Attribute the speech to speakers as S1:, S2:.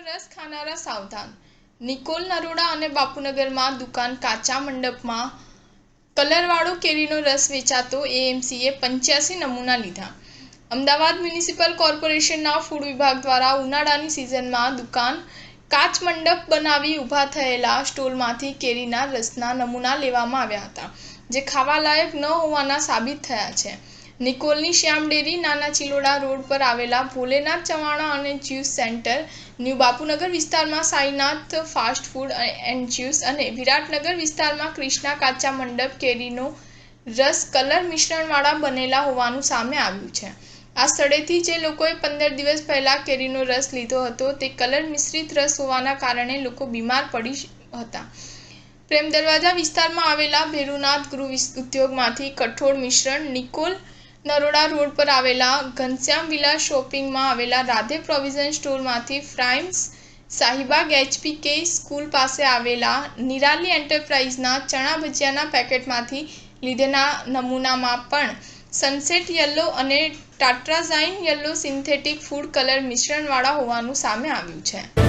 S1: રસ ખાનારા સાવધાન। નિકોલ નરોડા અને બાપુનગરમાં દુકાન કાચા મંડપમાં કલરવાળો કેરીનો રસ વેચાતો એએમસીએ 85 નમૂના લીધા। અમદાવાદ મ્યુનિસિપલ કોર્પોરેશનના ફૂડ વિભાગ દ્વારા ઉનાળાની સિઝનમાં દુકાન કાચ મંડપ બનાવી ઊભા થયેલા સ્ટોલમાંથી કેરીના રસના નમૂના લેવામાં આવ્યા હતા, જે ખાવા લાયક ન હોવાના સાબિત થયા છે। નિકોલની શ્યામ ડેરી, નાના ચિલોડા રોડ પર આવેલા ભોલેનાથ ચવાણા અને જ્યુસ સેન્ટર, ન્યૂ બાપુનગર વિસ્તારમાં Sainath fast food and juice અને વિરાટનગર વિસ્તારમાં ક્રિષ્ના કાચા મંડપ કેરીનો રસ કલર મિશ્રણવાળા બનેલા હોવાનું સામે આવ્યું છે। આ સ્થળેથી જે લોકોએ 15 દિવસ પહેલા કેરીનો રસ લીધો હતો તે કલર મિશ્રિત રસ હોવાના કારણે લોકો બીમાર પડી હતા। પ્રેમ દરવાજા વિસ્તારમાં આવેલા ભેરુનાથ ગૃહ ઉદ્યોગમાંથી કઠોળ મિશ્રણ, નિકોલ નરોડા રોડ પર આવેલા ઘનશ્યામ વિલાસ શોપિંગમાં આવેલા રાધે પ્રોવિઝન સ્ટોરમાંથી ફ્રાઈમ્સ, શાહીબાગ એચપીકે સ્કૂલ પાસે આવેલા નિરાલી એન્ટરપ્રાઇઝના ચણા ભજીયાના પેકેટમાંથી લીધેલા નમૂનામાં પણ સનસેટ યલો અને ટાટ્રાઝાઇન યલો સિન્થેટિક ફૂડ કલર મિશ્રણવાળા હોવાનું સામે આવ્યું છે।